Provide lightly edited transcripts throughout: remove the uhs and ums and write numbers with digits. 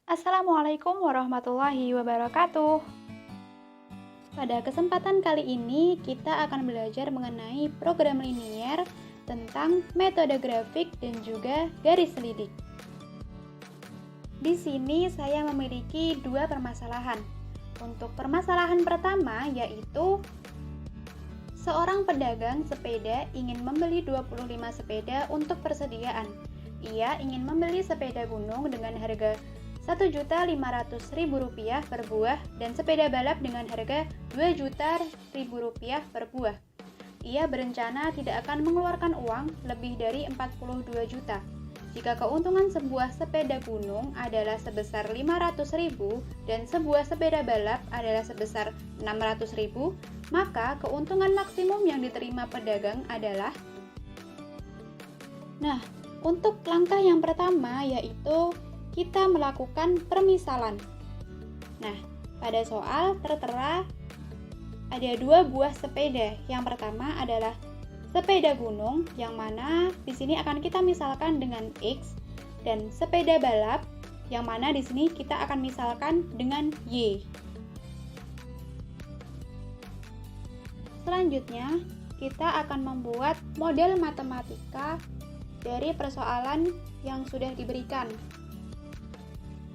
Assalamualaikum warahmatullahi wabarakatuh. Pada kesempatan kali ini, kita akan belajar mengenai program linier tentang metode grafik dan juga garis lidik. Di sini saya memiliki dua permasalahan. Untuk permasalahan pertama yaitu seorang pedagang sepeda ingin membeli 25 sepeda untuk persediaan. Ia ingin membeli sepeda gunung dengan harga Rp1.500.000 per buah dan sepeda balap dengan harga Rp2.000.000 per buah. Ia berencana tidak akan mengeluarkan uang lebih dari 42 juta. Jika keuntungan sebuah sepeda gunung adalah sebesar 500.000 dan sebuah sepeda balap adalah sebesar 600.000, maka keuntungan maksimum yang diterima pedagang adalah. Nah, untuk langkah yang pertama yaitu kita melakukan permisalan. Nah, pada soal tertera ada dua buah sepeda. Yang pertama adalah sepeda gunung, yang mana di sini akan kita misalkan dengan X, dan sepeda balap, yang mana di sini kita akan misalkan dengan Y. Selanjutnya, kita akan membuat model matematika dari persoalan yang sudah diberikan.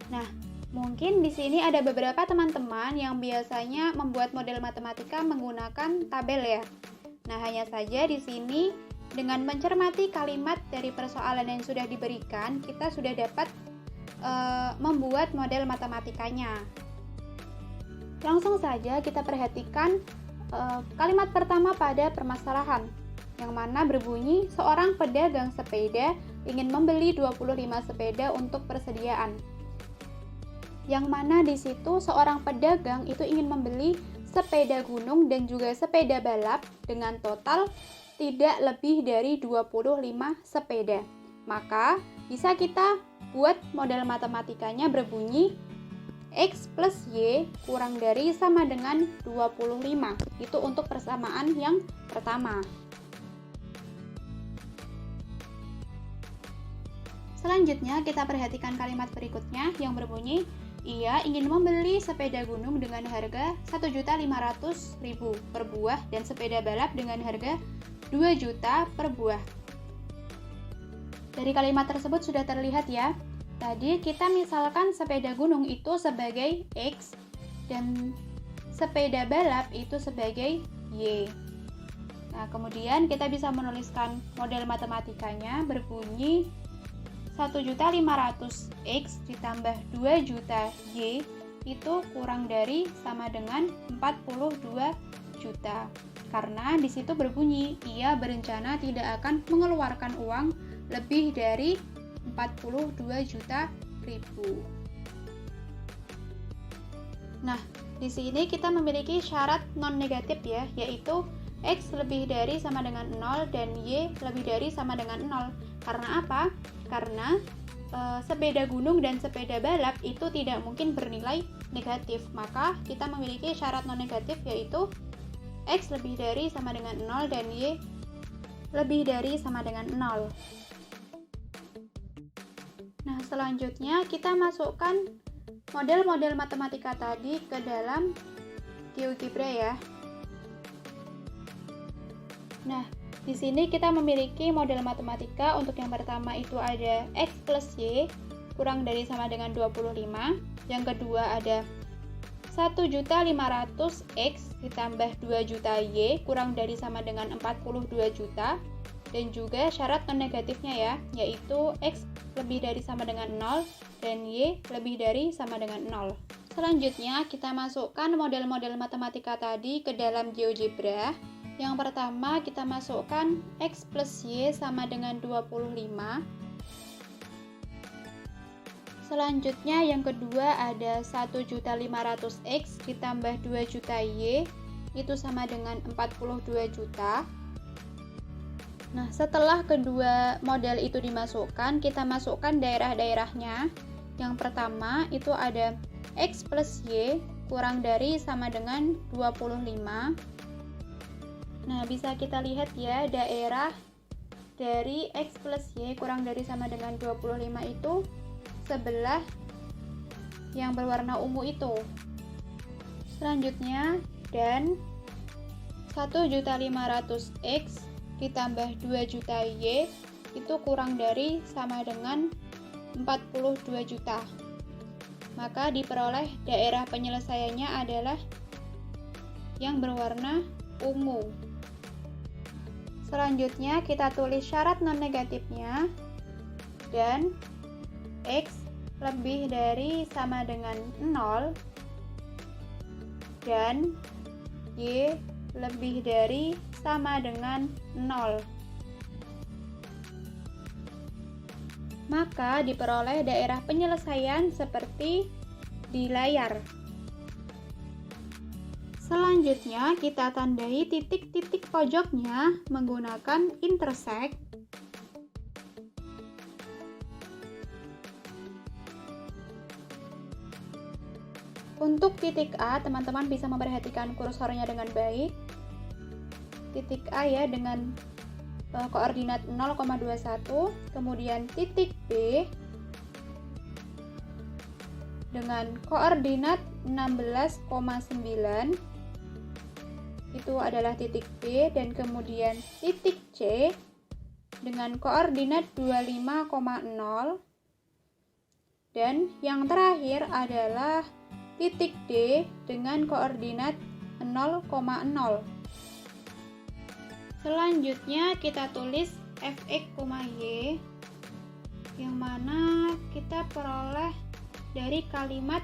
Nah, mungkin di sini ada beberapa teman-teman yang biasanya membuat model matematika menggunakan tabel ya. Nah, hanya saja di sini dengan mencermati kalimat dari persoalan yang sudah diberikan, kita sudah dapat membuat model matematikanya. Langsung saja kita perhatikan kalimat pertama pada permasalahan, yang mana berbunyi seorang pedagang sepeda ingin membeli 25 sepeda untuk persediaan. Yang mana di situ seorang pedagang itu ingin membeli sepeda gunung dan juga sepeda balap dengan total tidak lebih dari 25 sepeda. Maka bisa kita buat model matematikanya berbunyi X plus Y kurang dari sama dengan 25. Itu untuk persamaan yang pertama. Selanjutnya kita perhatikan kalimat berikutnya yang berbunyi ia ingin membeli sepeda gunung dengan harga Rp1.500.000 per buah dan sepeda balap dengan harga Rp2 juta per buah. Dari kalimat tersebut sudah terlihat ya. Tadi kita misalkan sepeda gunung itu sebagai X dan sepeda balap itu sebagai Y. Nah, kemudian kita bisa menuliskan model matematikanya berbunyi 1.500.000 X ditambah 2 juta Y itu kurang dari sama dengan 42 juta. Karena di situ berbunyi ia berencana tidak akan mengeluarkan uang lebih dari 42 juta ribu. Nah, di sini kita memiliki syarat non negatif ya, yaitu X lebih dari sama dengan 0 dan Y lebih dari sama dengan 0. Karena apa? Karena sepeda gunung dan sepeda balap itu tidak mungkin bernilai negatif. Maka kita memiliki syarat non negatif yaitu X lebih dari sama dengan 0 dan Y lebih dari sama dengan 0. Nah, selanjutnya kita masukkan model-model matematika tadi ke dalam GeoGebra ya. Nah, di sini kita memiliki model matematika. Untuk yang pertama itu ada X plus Y kurang dari sama dengan 25. Yang kedua ada 1.500.000 X ditambah 2 juta Y kurang dari sama dengan 42 juta. Dan juga syarat non negatifnya ya, yaitu X lebih dari sama dengan 0 dan Y lebih dari sama dengan 0. Selanjutnya kita masukkan model-model matematika tadi ke dalam GeoGebra. Yang pertama kita masukkan X plus Y sama dengan 25. Selanjutnya yang kedua ada 1.500.000 X ditambah 2 juta Y itu sama dengan 42 juta. Nah, setelah kedua model itu dimasukkan, kita masukkan daerah-daerahnya. Yang pertama itu ada X plus Y kurang dari sama dengan 25. Nah, bisa kita lihat ya, daerah dari X plus Y kurang dari sama dengan 25 itu sebelah yang berwarna ungu itu. Selanjutnya, dan 1.500.x ditambah 2 juta Y itu kurang dari sama dengan 42 juta. Maka diperoleh daerah penyelesaiannya adalah yang berwarna ungu. Selanjutnya kita tulis syarat non negatifnya, dan X lebih dari sama dengan 0 dan Y lebih dari sama dengan 0. Maka diperoleh daerah penyelesaian seperti di layar. Selanjutnya kita tandai titik-titik pojoknya menggunakan intersect. Untuk titik A, teman-teman bisa memperhatikan kursornya dengan baik. Titik A ya dengan koordinat 0,21, kemudian titik B dengan koordinat 16,9, itu adalah titik B, dan kemudian titik C dengan koordinat 25,0, dan yang terakhir adalah titik D dengan koordinat 0,0. Selanjutnya kita tulis fx, y, yang mana kita peroleh dari kalimat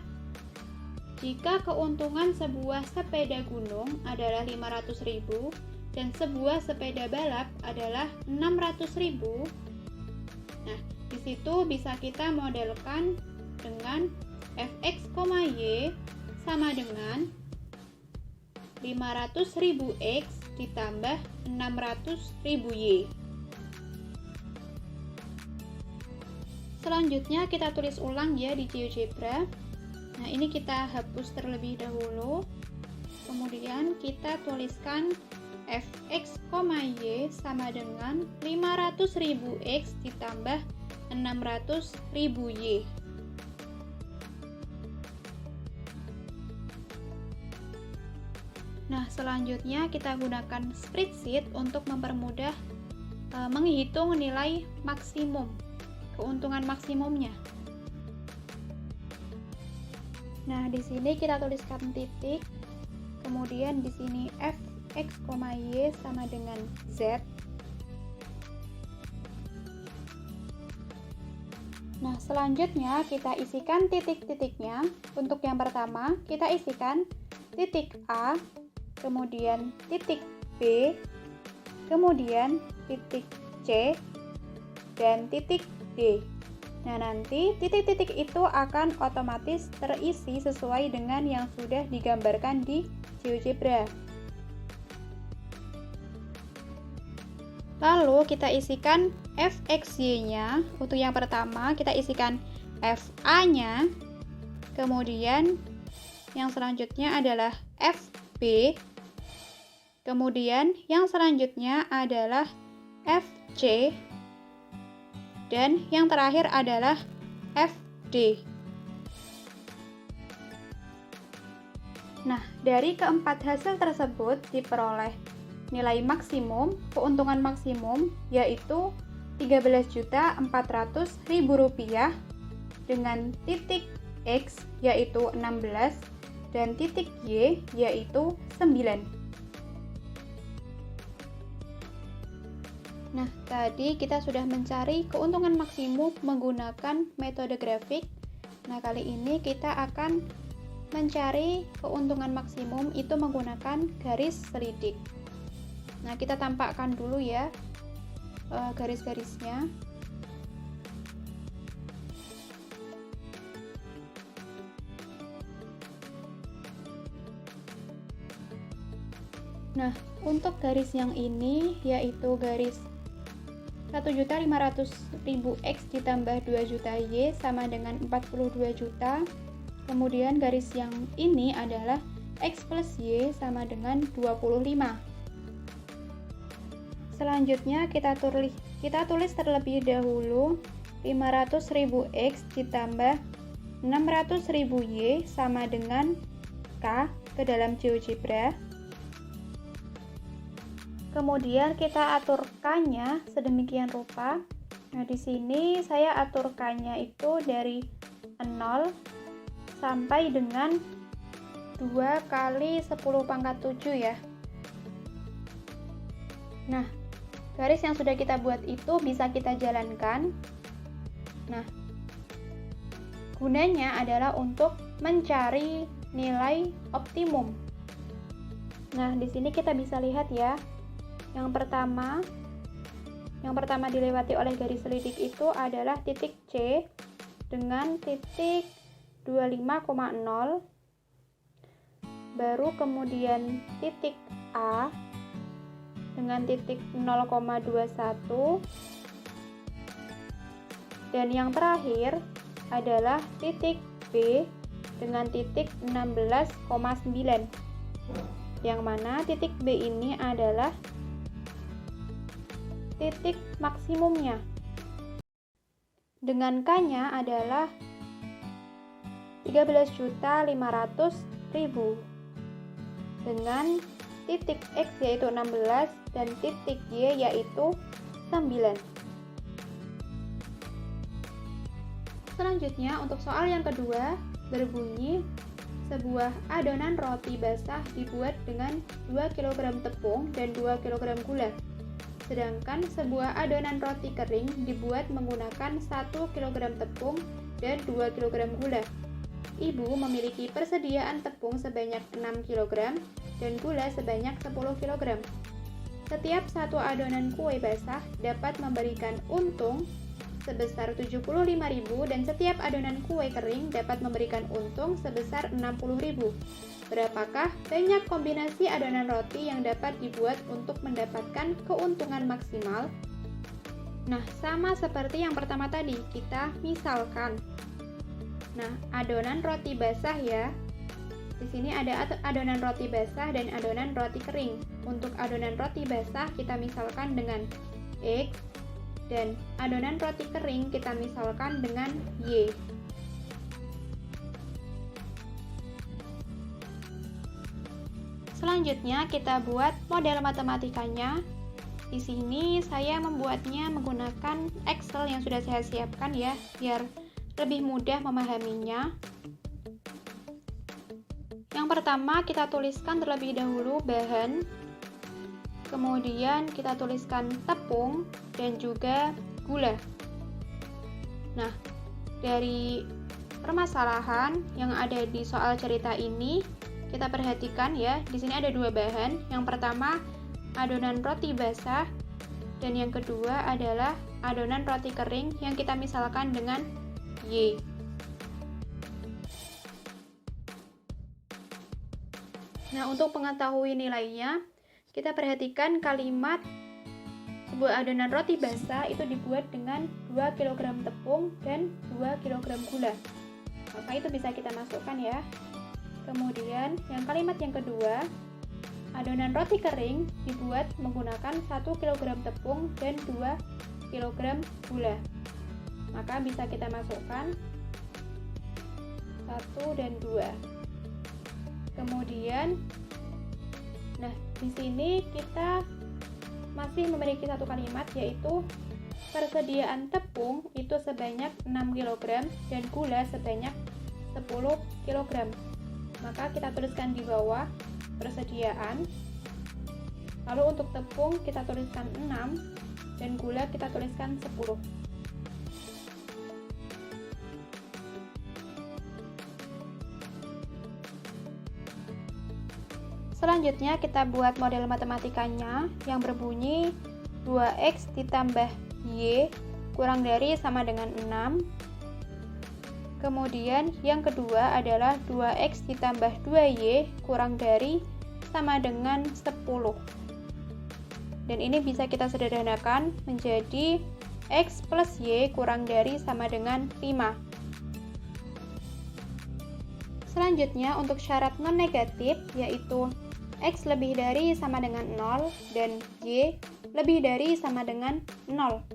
jika keuntungan sebuah sepeda gunung adalah 500.000 dan sebuah sepeda balap adalah 600.000. Nah, di situ bisa kita modelkan dengan fx, y sama dengan 500.000 X ditambah 600.000 Y. Selanjutnya kita tulis ulang ya di GeoGebra. Nah, ini kita hapus terlebih dahulu. Kemudian kita tuliskan fx, y sama dengan 500.000 X ditambah 600.000 Y. Nah, selanjutnya kita gunakan spreadsheet untuk mempermudah menghitung nilai maksimum, keuntungan maksimumnya. Nah, di sini kita tuliskan titik, kemudian di sini fx, y sama dengan z. Nah, selanjutnya kita isikan titik-titiknya. Untuk yang pertama, kita isikan titik A, kemudian titik B, kemudian titik C, dan titik D. Nah, nanti titik-titik itu akan otomatis terisi sesuai dengan yang sudah digambarkan di GeoGebra. Lalu kita isikan fxy-nya. Untuk yang pertama kita isikan fa-nya, kemudian yang selanjutnya adalah fb, kemudian yang selanjutnya adalah fc, dan yang terakhir adalah fd. Nah, dari keempat hasil tersebut diperoleh nilai maksimum, keuntungan maksimum, yaitu Rp13.400.000 dengan titik X yaitu 16 dan titik Y yaitu 9. Nah, tadi kita sudah mencari keuntungan maksimum menggunakan metode grafik. Nah, kali ini kita akan mencari keuntungan maksimum itu menggunakan garis selidik. Nah, kita tampakkan dulu ya garis-garisnya. Nah, untuk garis yang ini yaitu garis 1.500.000 X ditambah 2 juta Y sama dengan 42 juta. Kemudian garis yang ini adalah X plus Y sama dengan 25. Selanjutnya kita tulis terlebih dahulu 500.000 X ditambah 600.000 Y sama dengan K ke dalam GeoGebra. Kemudian kita atur K-nya sedemikian rupa. Nah, di sini saya atur K-nya itu dari 0 sampai dengan 2 kali 10 pangkat 7 ya. Nah, garis yang sudah kita buat itu bisa kita jalankan. Nah, gunanya adalah untuk mencari nilai optimum. Nah, di sini kita bisa lihat ya. Yang pertama dilewati oleh garis selidik itu adalah titik C dengan titik 25,0, baru kemudian titik A dengan titik 0,21, dan yang terakhir adalah titik B dengan titik 16,9, yang mana titik B ini adalah titik maksimumnya. Dengan K-nya adalah 13.500.000 dengan titik X yaitu 16 dan titik Y yaitu 9. Selanjutnya untuk soal yang kedua berbunyi sebuah adonan roti basah dibuat dengan 2 kg tepung dan 2 kg gula. Sedangkan sebuah adonan roti kering dibuat menggunakan 1 kg tepung dan 2 kg gula. Ibu memiliki persediaan tepung sebanyak 6 kg dan gula sebanyak 10 kg. Setiap satu adonan kue basah dapat memberikan untung sebesar 75.000 dan setiap adonan kue kering dapat memberikan untung sebesar 60.000. Berapakah banyak kombinasi adonan roti yang dapat dibuat untuk mendapatkan keuntungan maksimal? Nah, sama seperti yang pertama tadi, kita misalkan. Nah, adonan roti basah ya. Di sini ada adonan roti basah dan adonan roti kering. Untuk adonan roti basah kita misalkan dengan X dan adonan roti kering kita misalkan dengan Y. Selanjutnya kita buat model matematikanya. Di sini saya membuatnya menggunakan Excel yang sudah saya siapkan ya, biar lebih mudah memahaminya. Yang pertama kita tuliskan terlebih dahulu bahan, kemudian kita tuliskan tepung dan juga gula. Nah, dari permasalahan yang ada di soal cerita ini kita perhatikan ya, di sini ada dua bahan. Yang pertama adonan roti basah dan yang kedua adalah adonan roti kering yang kita misalkan dengan Y. Nah, untuk mengetahui nilainya, kita perhatikan kalimat sebuah adonan roti basah itu dibuat dengan 2 kg tepung dan 2 kg gula. Maka itu bisa kita masukkan ya. Kemudian yang kalimat yang kedua, adonan roti kering dibuat menggunakan 1 kg tepung dan 2 kg gula. Maka bisa kita masukkan 1 dan 2. Kemudian, nah di sini kita masih memiliki satu kalimat yaitu persediaan tepung itu sebanyak 6 kg dan gula sebanyak 10 kg. Maka kita tuliskan di bawah persediaan. Lalu untuk tepung kita tuliskan 6 dan gula kita tuliskan 10. Selanjutnya kita buat model matematikanya yang berbunyi 2x ditambah y kurang dari sama dengan 6. Kemudian yang kedua adalah 2x ditambah 2y kurang dari sama dengan 10. Dan ini bisa kita sederhanakan menjadi x plus y kurang dari sama dengan 5. Selanjutnya untuk syarat non negatif yaitu x lebih dari sama dengan 0 dan y lebih dari sama dengan 0.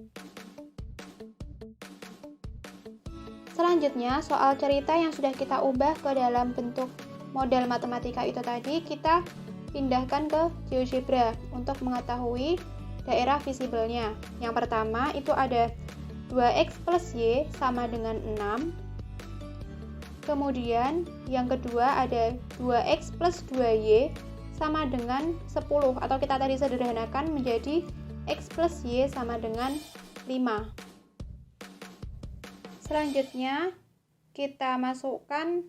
Selanjutnya, soal cerita yang sudah kita ubah ke dalam bentuk model matematika itu tadi, kita pindahkan ke GeoGebra untuk mengetahui daerah visibelnya. Yang pertama itu ada 2x plus y sama dengan 6. Kemudian yang kedua ada 2x plus 2y sama dengan 10, atau kita tadi sederhanakan menjadi x plus y sama dengan 5. Selanjutnya kita masukkan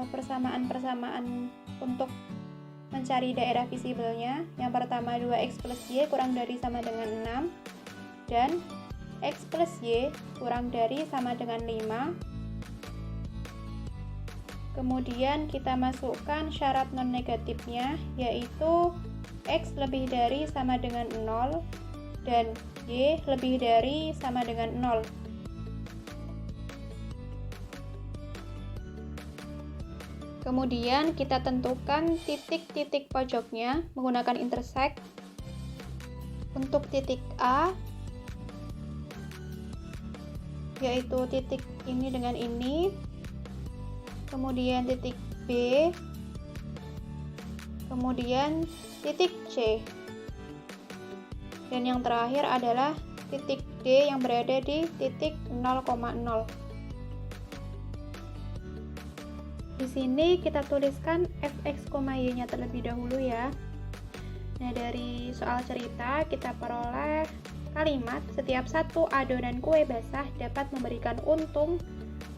persamaan-persamaan untuk mencari daerah visibelnya. Yang pertama 2x plus y kurang dari sama dengan 6 dan x plus y kurang dari sama dengan 5. Kemudian kita masukkan syarat non negatifnya, yaitu x lebih dari sama dengan 0 dan y lebih dari sama dengan 0. Kemudian kita tentukan titik-titik pojoknya menggunakan intersect. Untuk titik A, yaitu titik ini dengan ini. Kemudian titik B, kemudian titik C, dan yang terakhir adalah titik D yang berada di titik 0,0. Di sini kita tuliskan fx, y-nya terlebih dahulu ya. Nah, dari soal cerita kita peroleh kalimat setiap satu adonan kue basah dapat memberikan untung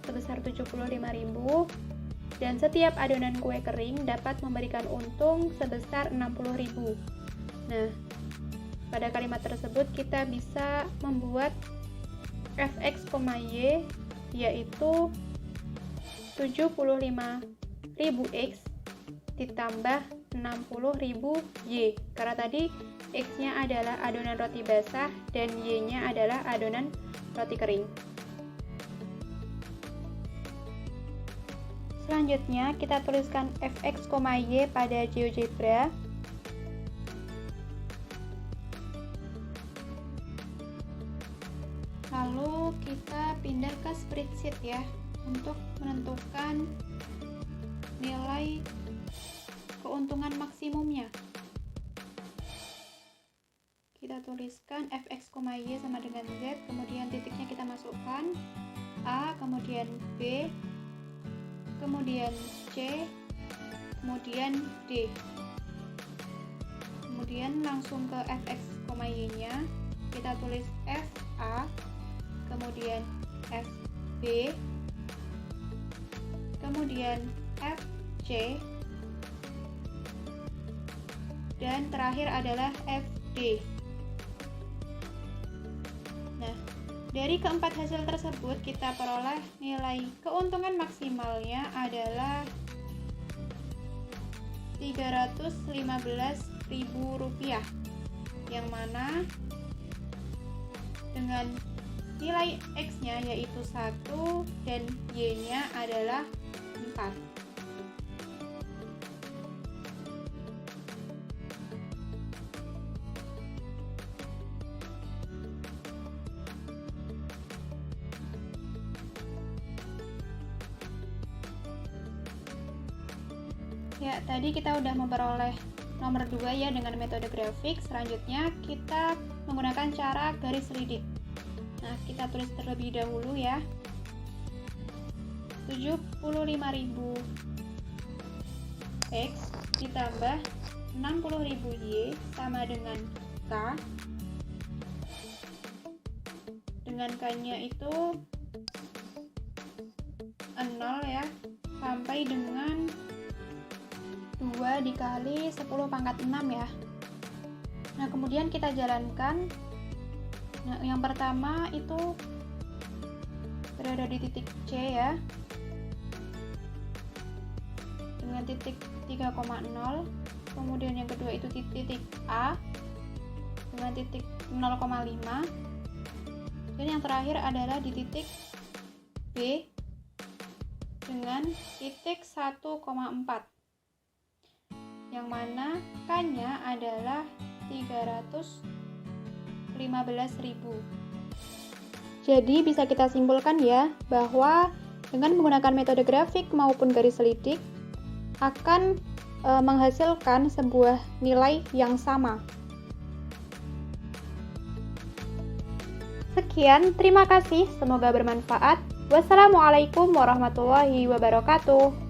sebesar 75.000 dan setiap adonan kue kering dapat memberikan untung sebesar 60.000. Nah, pada kalimat tersebut kita bisa membuat fx, y yaitu 75.000x ditambah 60.000y, karena tadi x-nya adalah adonan roti basah dan y-nya adalah adonan roti kering. Selanjutnya kita tuliskan fx, y pada GeoGebra. Lalu kita pindah ke spreadsheet ya, untuk menentukan nilai keuntungan maksimumnya. Kita tuliskan fx, y sama dengan z, kemudian titiknya kita masukkan A, kemudian B, kemudian C, kemudian D. Kemudian langsung ke fx, y-nya kita tulis FA, kemudian FB, kemudian FC, dan terakhir adalah FD. Nah, dari keempat hasil tersebut kita peroleh nilai keuntungan maksimalnya adalah Rp315.000, yang mana dengan nilai X-nya yaitu 1 dan Y-nya adalah 4. Ya, tadi kita udah memperoleh nomor 2 ya dengan metode grafik. Selanjutnya kita menggunakan cara garis lidik. Nah, kita tulis terlebih dahulu ya. 75.000 X ditambah 60.000 Y sama dengan K. Dengan K-nya itu 0 ya, sampai dengan 2 dikali 10 pangkat 6 ya. Nah, kemudian kita jalankan. Nah, yang pertama itu berada di titik C ya, dengan titik 3,0. Kemudian yang kedua itu titik A dengan titik 0,5. Dan yang terakhir adalah di titik B dengan titik 1,4, yang mana K-nya adalah 315.000. Jadi bisa kita simpulkan ya, bahwa dengan menggunakan metode grafik maupun garis selidik akan menghasilkan sebuah nilai yang sama. Sekian, terima kasih, semoga bermanfaat. Wassalamualaikum warahmatullahi wabarakatuh.